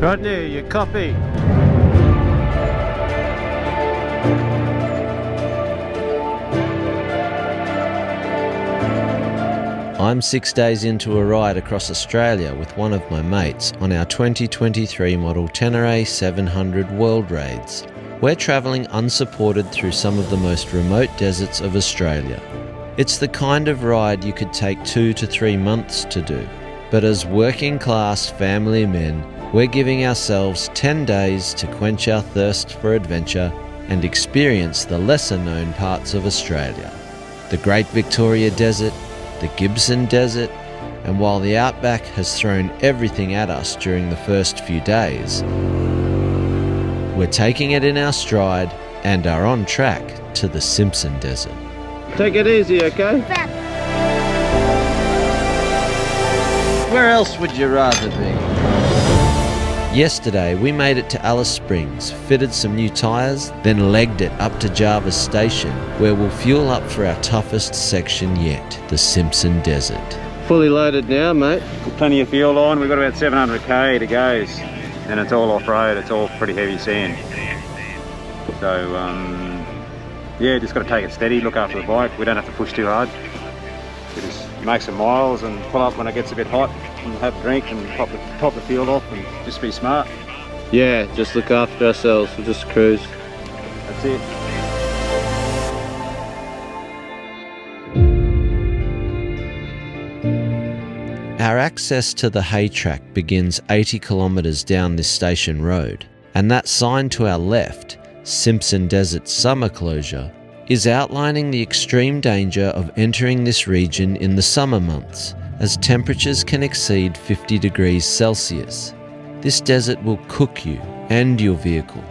Rodney, you copy? I'm 6 days into a ride across Australia with one of my mates on our 2023 model Tenere 700 World Raids. We're travelling unsupported through some of the most remote deserts of Australia. It's the kind of ride you could take 2 to 3 months to do. But as working class family men, we're giving ourselves 10 days to quench our thirst for adventure and experience the lesser known parts of Australia. The Great Victoria Desert, the Gibson Desert, and while the outback has thrown everything at us during the first few days, we're taking it in our stride and are on track to the Simpson Desert. Take it easy, okay? Where else would you rather be? Yesterday we made it to Alice Springs, fitted some new tyres, then legged it up to Jervois Station, where we'll fuel up for our toughest section yet, the Simpson Desert. Fully loaded now, mate. Plenty of fuel on. We've got about 700k to go, and it's all off-road. It's all pretty heavy sand. So yeah, just got to take it steady, look after the bike. We don't have to push too hard. We just make some miles and pull up when it gets a bit hot and have a drink and top the fuel off and just be smart. Yeah, just look after ourselves. We'll just cruise. That's it. Our access to the hay track begins 80 kilometres down this station road, and that sign to our left, Simpson Desert Summer Closure, is outlining the extreme danger of entering this region in the summer months, as temperatures can exceed 50 degrees Celsius. This desert will cook you and your vehicle.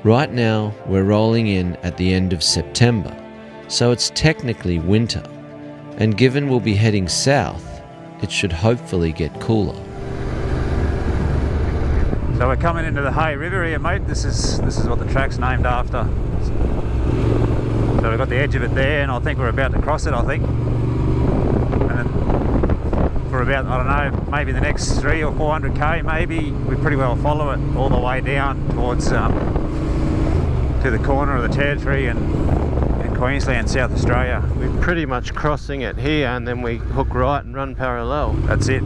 Right now, we're rolling in at the end of September, so it's technically winter, and given we'll be heading south, it should hopefully get cooler. So we're coming into the Hay River here, mate. This is what the track's named after. So we've got the edge of it there, and I think we're about to cross it, I think. And then for about, I don't know, maybe the next 300 or 400k, maybe, we pretty well follow it all the way down towards to the corner of the Territory and Queensland, South Australia. We're pretty much crossing it here, and then we hook right and run parallel. That's it.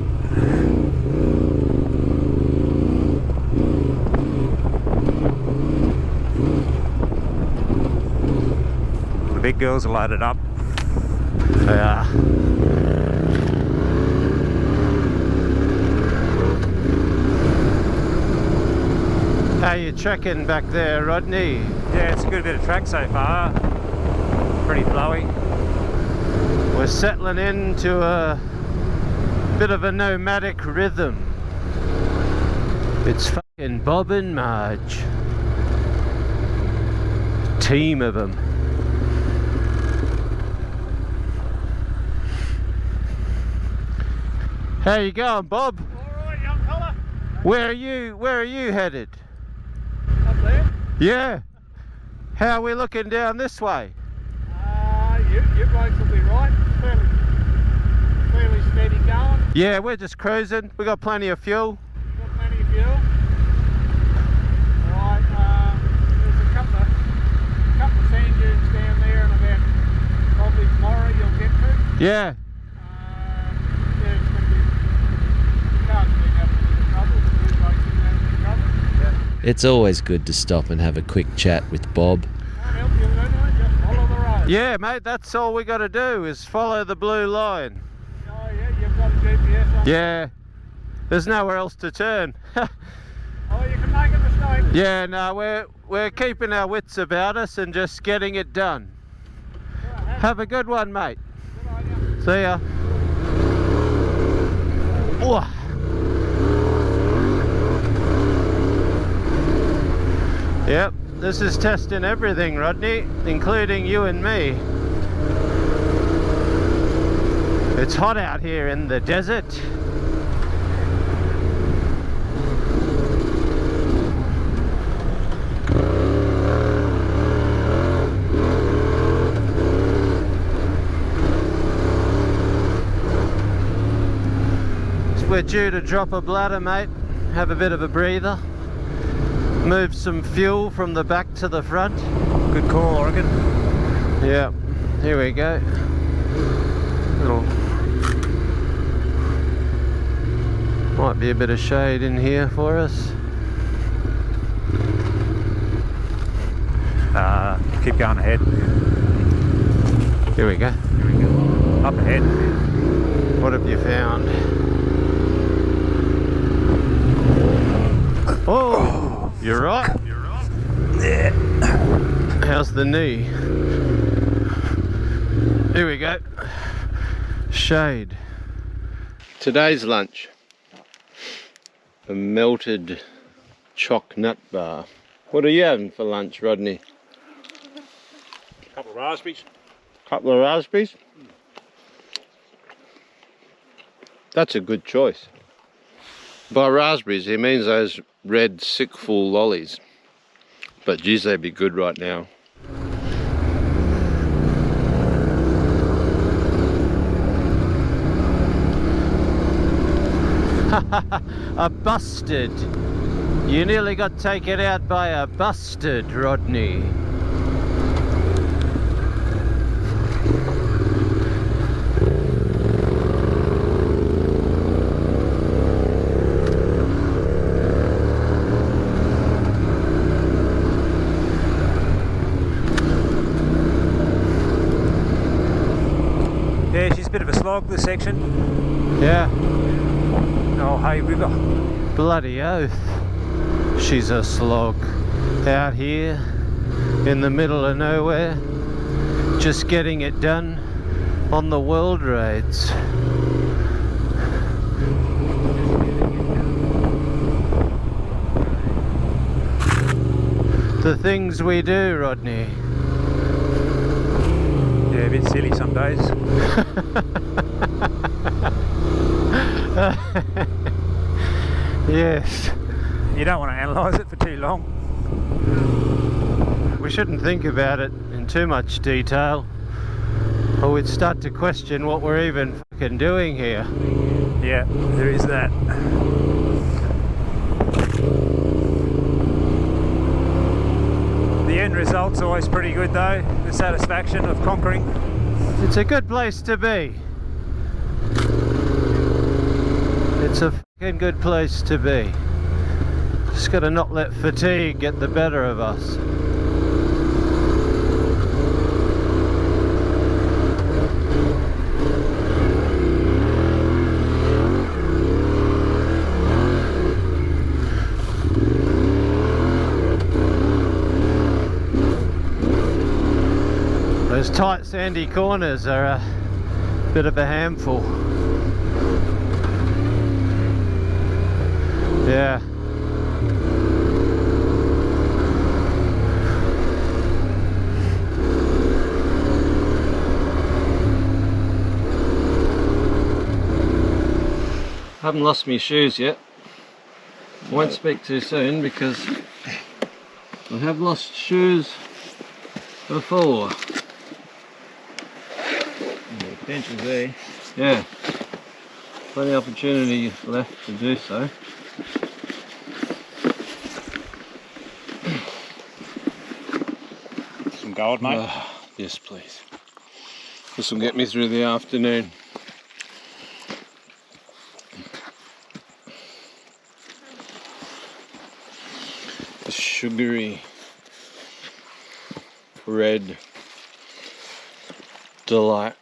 The big girls are loaded up. They are. How you trekking back there, Rodney? Yeah, it's a good bit of track so far. Pretty flowy. We're settling into a bit of a nomadic rhythm. It's fucking Bob and Marge. Team of them. How you going, Bob? All right, young fella. Where are you headed? Up there. Yeah. How are we looking down this way? You blokes will be right. Fairly steady going. Yeah, we're just cruising. We got plenty of fuel. Got plenty of fuel. Right. There's a couple of sand dunes down there, and about probably tomorrow you'll get to. Yeah. Yeah, it's going to be. Car's been having a bit of trouble. The blue blokes been having a bit of trouble. Yeah. It's always good to stop and have a quick chat with Bob. Can't help you, don't I? Just follow the road. Yeah, mate, that's all we got to do is follow the blue line. Oh yeah, you've got a GPS on. Yeah. There's nowhere else to turn. Oh, you can make a mistake. Yeah, no, we're keeping our wits about us and just getting it done. Right, Have a good one, mate. good idea. See ya. Oh. Yep, this is testing everything, Rodney, including you and me. It's hot out here in the desert. We're due to drop a bladder, mate, have a bit of a breather, move some fuel from the back to the front. Good call, Oregon. Yeah, here we go. Might be a bit of shade in here for us. Keep going ahead. Here we go. Up ahead. What have you found? Oh, you're right. Yeah. How's the knee? Here we go. Shade. Today's lunch. A melted choc nut bar. What are you having for lunch, Rodney? A couple of raspberries. Couple of raspberries? That's a good choice. By raspberries, he means those red sick full lollies. But geez, they'd be good right now. A bustard. You nearly got taken out by a bustard, Rodney. Yeah, she's a bit of a slog, this section. Yeah. Oh, hey, river. Bloody oath. She's a slog. Out here, in the middle of nowhere, just getting it done on the world raids. The things we do, Rodney. Yeah, a bit silly some days. Yes. You don't want to analyse it for too long. We shouldn't think about it in too much detail, or we'd start to question what we're even fucking doing here. Yeah, there is that. The end result's always pretty good though, the satisfaction of conquering. It's a good place to be. It's a fucking good place to be. Just gotta not let fatigue get the better of us. Those tight sandy corners are a bit of a handful. Yeah. I haven't lost my shoes yet. I won't speak too soon because I have lost shoes before. Benches there. Yeah. Plenty of opportunity left to do so. Some gold, mate. Yes, please. This will get me through the afternoon. The sugary red delight.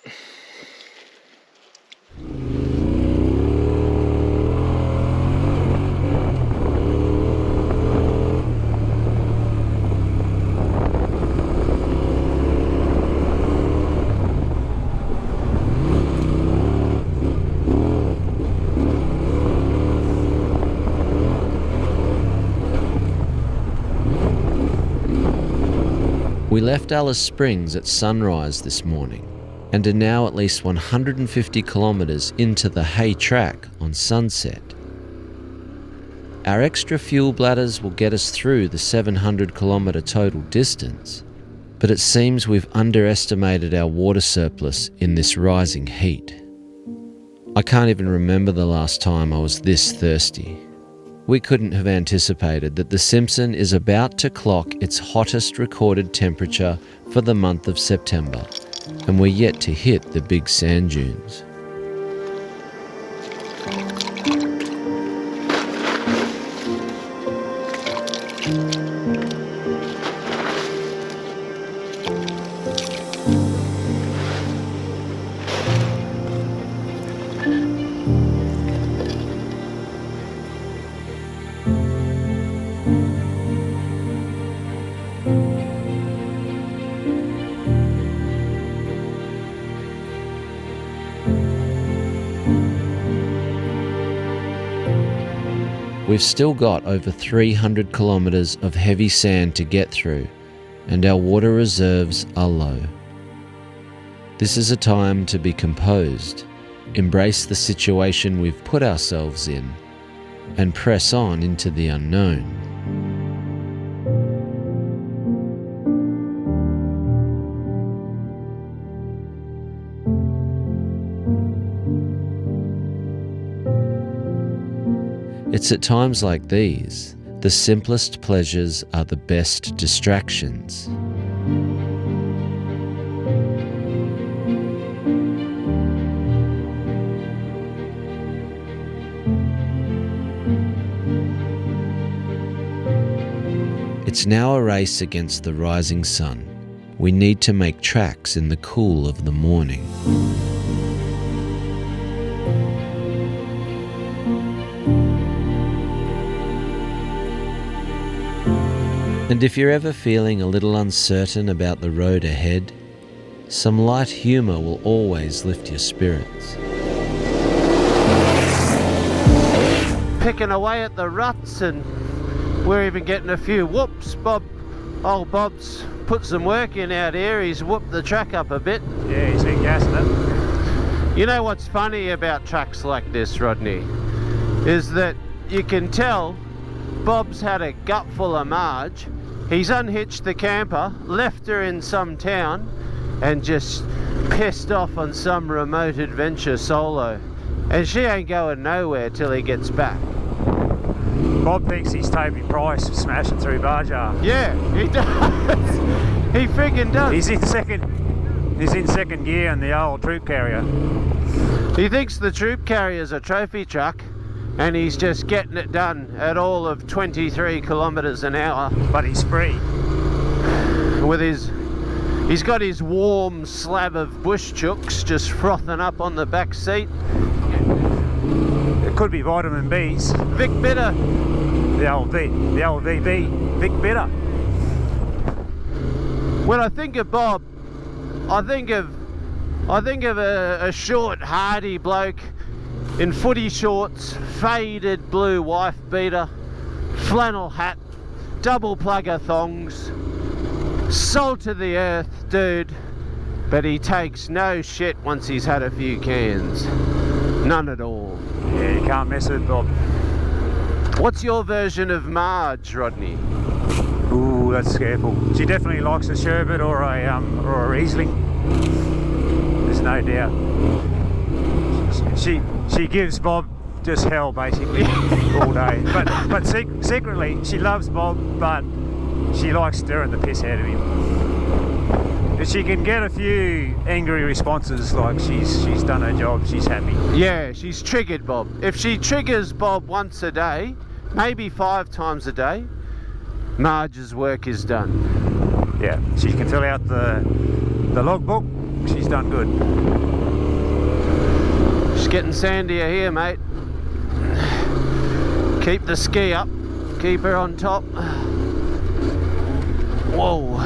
We left Alice Springs at sunrise this morning and are now at least 150 kilometres into the Hay Track on Sunset. Our extra fuel bladders will get us through the 700 kilometre total distance, but it seems we've underestimated our water surplus in this rising heat. I can't even remember the last time I was this thirsty. We couldn't have anticipated that the Simpson is about to clock its hottest recorded temperature for the month of September, and we're yet to hit the big sand dunes. We've still got over 300 kilometres of heavy sand to get through, and our water reserves are low. This is a time to be composed, embrace the situation we've put ourselves in, and press on into the unknown. It's at times like these, the simplest pleasures are the best distractions. It's now a race against the rising sun. We need to make tracks in the cool of the morning. And if you're ever feeling a little uncertain about the road ahead, some light humour will always lift your spirits. Picking away at the ruts, and we're even getting a few whoops. Old Bob's put some work in out here. He's whooped the track up a bit. Yeah, he's been gassing it. You know what's funny about tracks like this, Rodney, is that you can tell Bob's had a gut full of Marge. He's unhitched the camper, left her in some town, and just pissed off on some remote adventure solo. And she ain't going nowhere till he gets back. Bob thinks he's Toby Price smashing through Barjar. Yeah, he does. He friggin' does. He's in second gear in the old troop carrier. He thinks the troop carrier's a trophy truck, and he's just getting it done at all of 23 kilometres an hour. But he's free. With he's got his warm slab of bush chooks just frothing up on the back seat. It could be vitamin B's. Vic Bitter. The old VB, Vic Bitter. When I think of Bob, I think of a short, hardy bloke in footy shorts, faded blue wife beater, flannel hat, double plugger thongs, salt of the earth dude, but he takes no shit once he's had a few cans. None at all. Yeah, you can't mess with Bob. What's your version of Marge, Rodney? Ooh, that's careful. She definitely likes a sherbet or a Riesling. There's no doubt. She gives Bob just hell basically all day. But secretly she loves Bob, but she likes stirring the piss out of him. If she can get a few angry responses, like she's done her job, she's happy. Yeah, she's triggered Bob. If she triggers Bob once a day, maybe 5 times a day, Marge's work is done. Yeah, she can fill out the logbook. She's done good. Just getting sandier here, mate. Keep the ski up. Keep her on top. Whoa.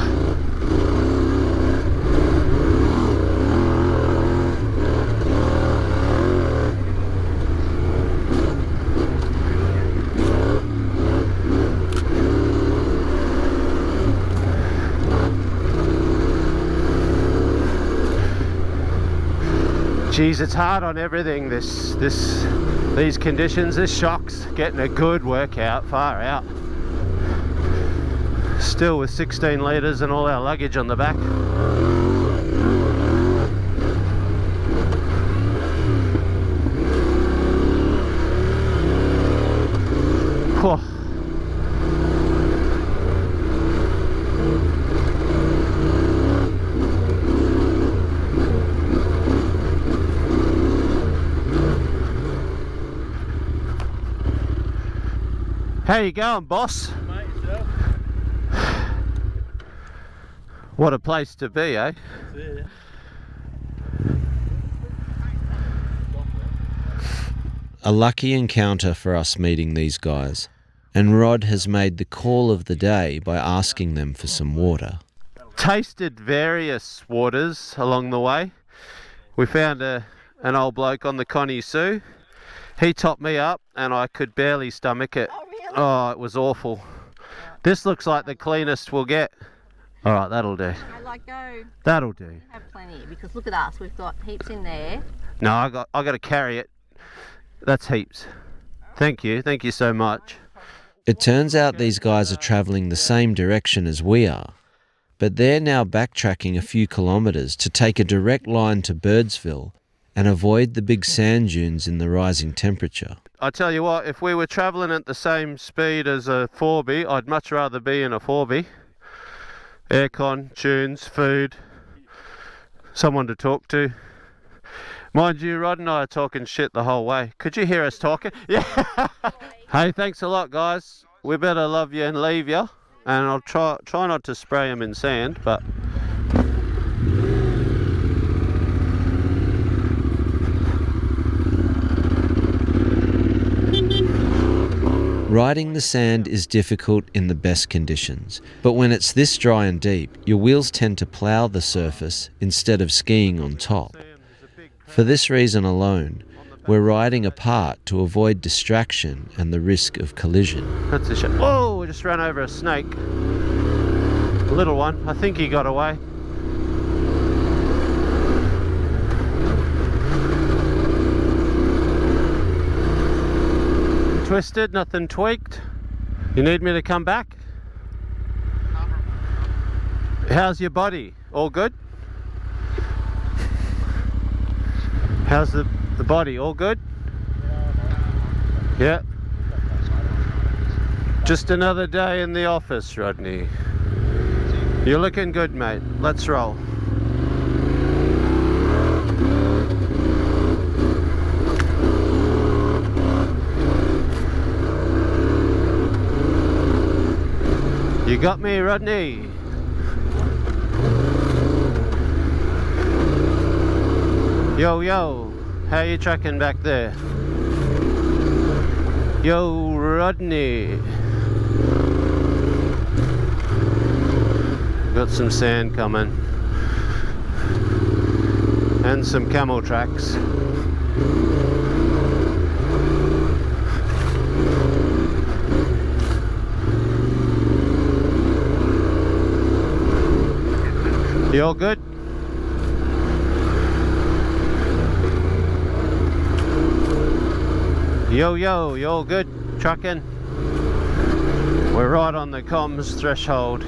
Geez, it's hard on everything, these conditions. This shock's getting a good workout, far out. Still with 16 litres and all our luggage on the back. How you going, boss? Mate, yourself? What a place to be, eh? Yeah. A lucky encounter for us meeting these guys, and Rod has made the call of the day by asking them for some water. Tasted various waters along the way. We found an old bloke on the Connie Sue. He topped me up and I could barely stomach it. Oh, really? Oh, it was awful. This looks like the cleanest we'll get. Alright, that'll do. I like go. That'll do. Have plenty because look at us. We've got heaps in there. No, I got to carry it. That's heaps. Thank you so much. It turns out these guys are travelling the same direction as we are, but they're now backtracking a few kilometres to take a direct line to Birdsville and avoid the big sand dunes in the rising temperature. I tell you what, if we were travelling at the same speed as a 4B, I'd much rather be in a 4B. Aircon, tunes, food, someone to talk to. Mind you, Rod and I are talking shit the whole way. Could you hear us talking? Yeah. Hey, thanks a lot, guys. We better love you and leave you. And I'll try not to spray them in sand, but... Riding the sand is difficult in the best conditions, but when it's this dry and deep, your wheels tend to plough the surface instead of skiing on top. For this reason alone, we're riding apart to avoid distraction and the risk of collision. That's a shit. Whoa, we just ran over a snake. A little one. I think he got away. Twisted, nothing tweaked. You need me to come back? How's your body? All good? How's the body? All good? Yeah. Just another day in the office, Rodney. You're looking good, mate. Let's roll. You got me, Rodney. Yo, yo, how you tracking back there? Yo, Rodney. Got some sand coming. And some camel tracks. You all good? Yo, yo, you all good? Trucking? We're right on the comms threshold.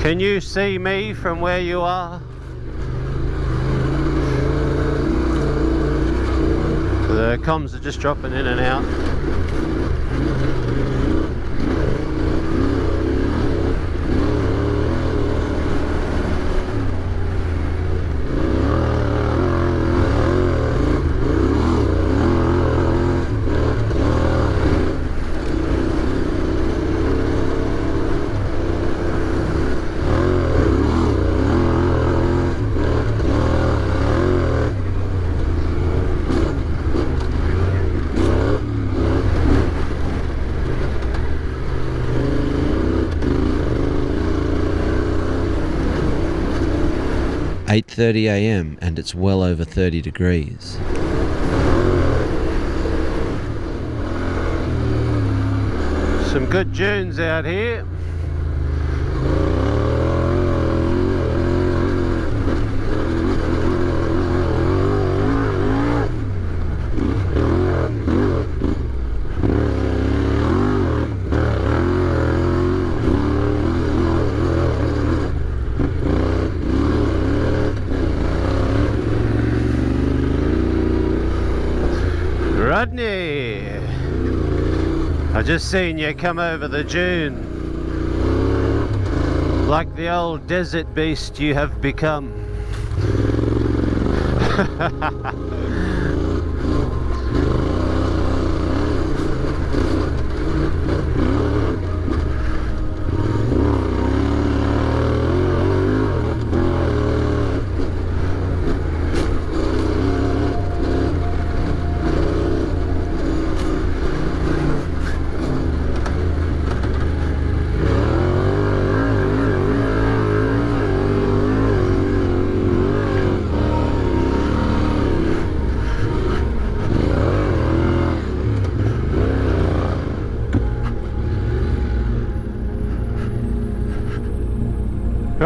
Can you see me from where you are? The comms are just dropping in and out. It's 8:30 a.m. and it's well over 30 degrees. Some good dunes out here. Rodney, I just seen you come over the dune. Like the old desert beast you have become.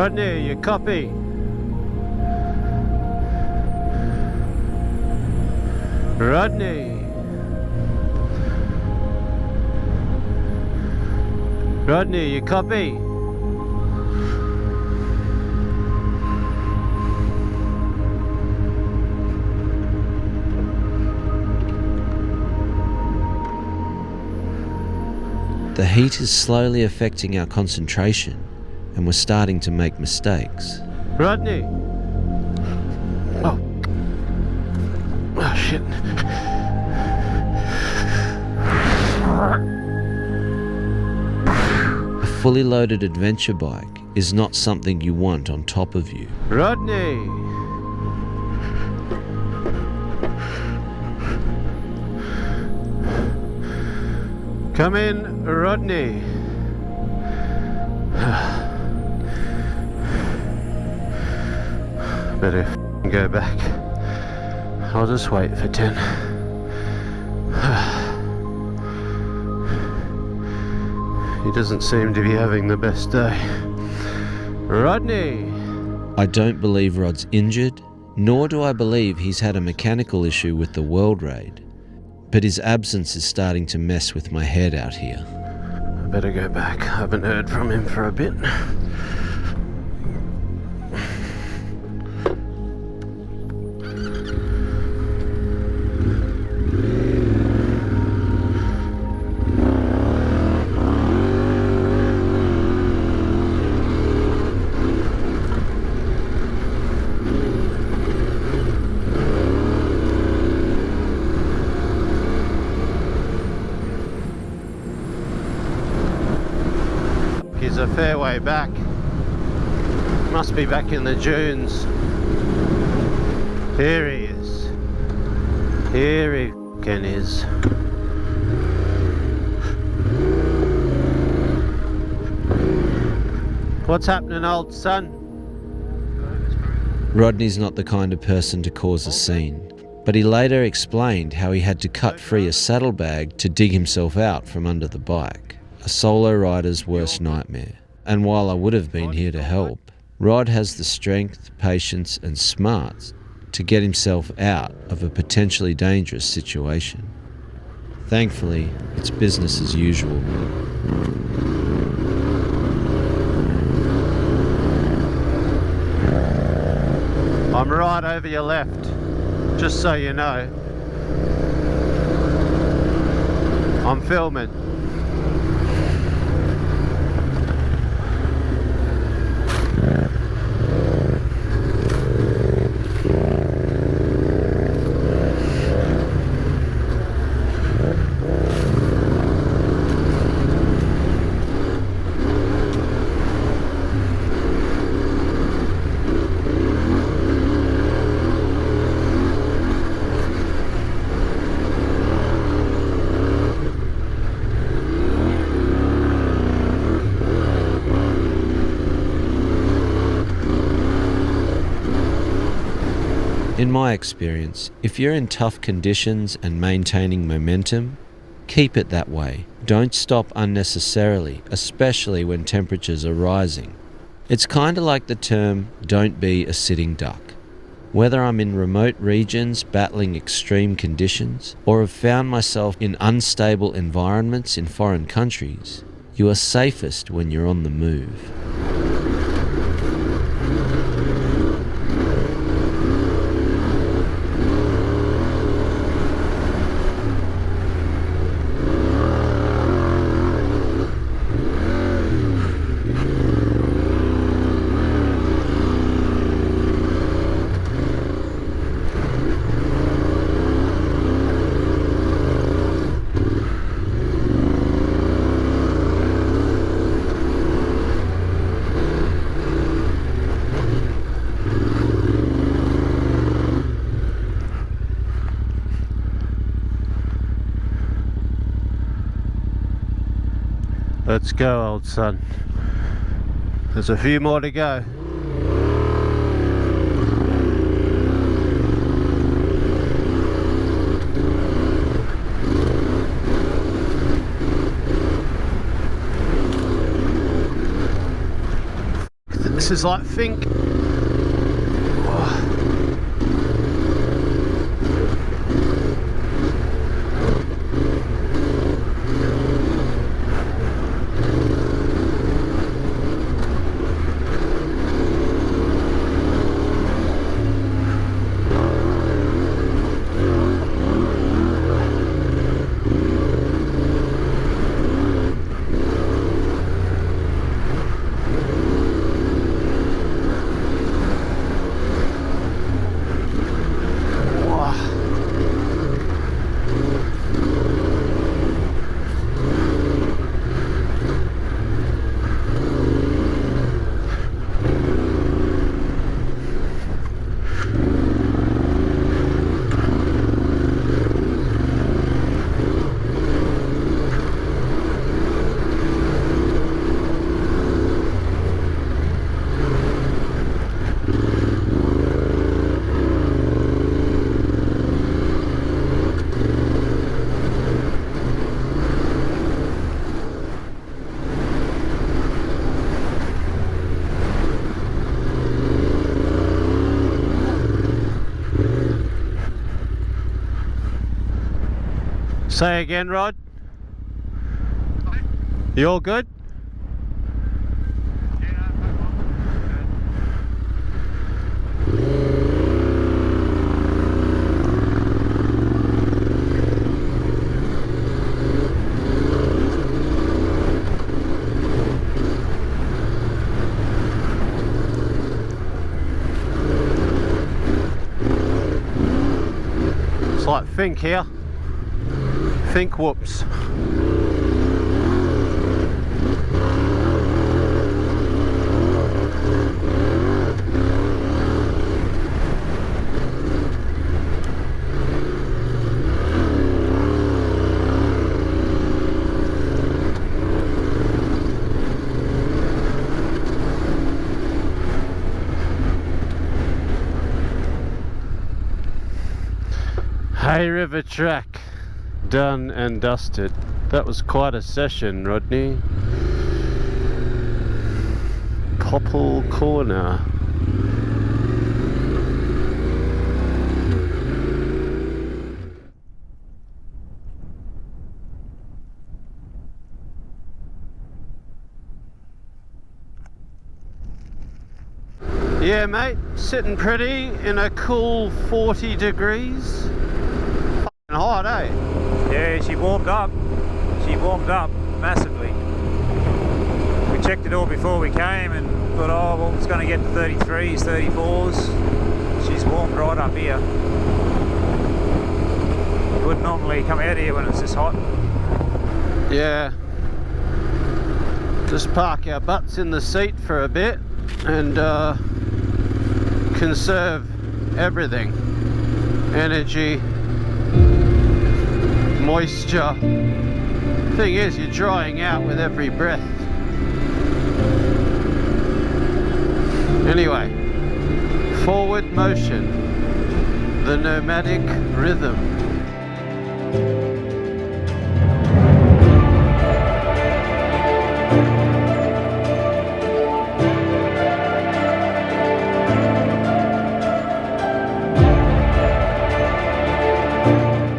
Rodney, you copy? Rodney. Rodney, you copy? The heat is slowly affecting our concentration, and we're starting to make mistakes. Rodney! Oh. Oh, shit. A fully loaded adventure bike is not something you want on top of you. Rodney! Come in, Rodney. Better go back. I'll just wait for 10. He doesn't seem to be having the best day. Rodney! I don't believe Rod's injured, nor do I believe he's had a mechanical issue with the World Raid. But his absence is starting to mess with my head out here. I better go back. I haven't heard from him for a bit. He's a fair way back. Must be back in the dunes. Here he is. Here he f***ing is. What's happening, old son? Rodney's not the kind of person to cause a scene, but he later explained how he had to cut free a saddlebag to dig himself out from under the bike. A solo rider's worst nightmare. And while I would have been here to help, Rod has the strength, patience and smarts to get himself out of a potentially dangerous situation. Thankfully, it's business as usual. I'm right over your left, just so you know. I'm filming. In my experience, if you're in tough conditions and maintaining momentum, keep it that way. Don't stop unnecessarily, especially when temperatures are rising. It's kind of like the term, don't be a sitting duck. Whether I'm in remote regions battling extreme conditions, or have found myself in unstable environments in foreign countries, you are safest when you're on the move. Let's go, old son. There's a few more to go. This is like Fink. Say again, Rod. You all good? It's like Fink here. Fink whoops. Hay River track done and dusted. That was quite a session, Rodney. Popple Corner. Yeah, mate, sitting pretty in a cool 40 degrees. Fucking hot, eh? Yeah, she warmed up. She warmed up massively. We checked it all before we came and thought, oh, well, it's going to get to 33s, 34s. She's warmed right up here. We wouldn't normally come out here when it's this hot. Yeah. Just park our butts in the seat for a bit and conserve everything. Energy, moisture. Thing is, you're drying out with every breath. Anyway, forward motion, the nomadic rhythm.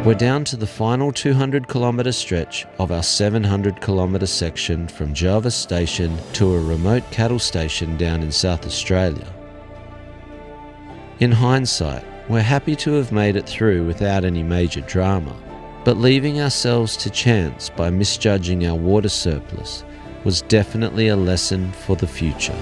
We're down to the final 200 kilometre stretch of our 700 kilometre section from Jervois Station to a remote cattle station down in South Australia. In hindsight, we're happy to have made it through without any major drama, but leaving ourselves to chance by misjudging our water surplus was definitely a lesson for the future.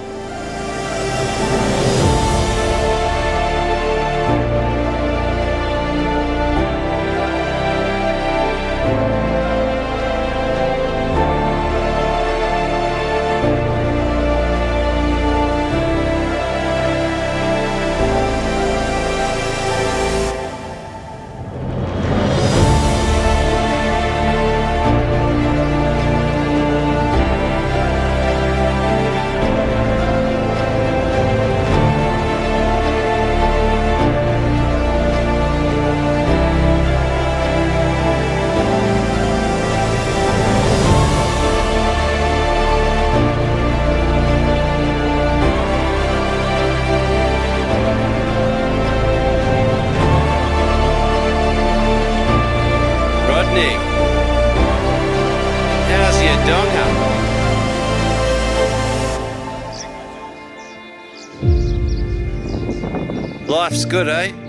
Stuff's good, eh?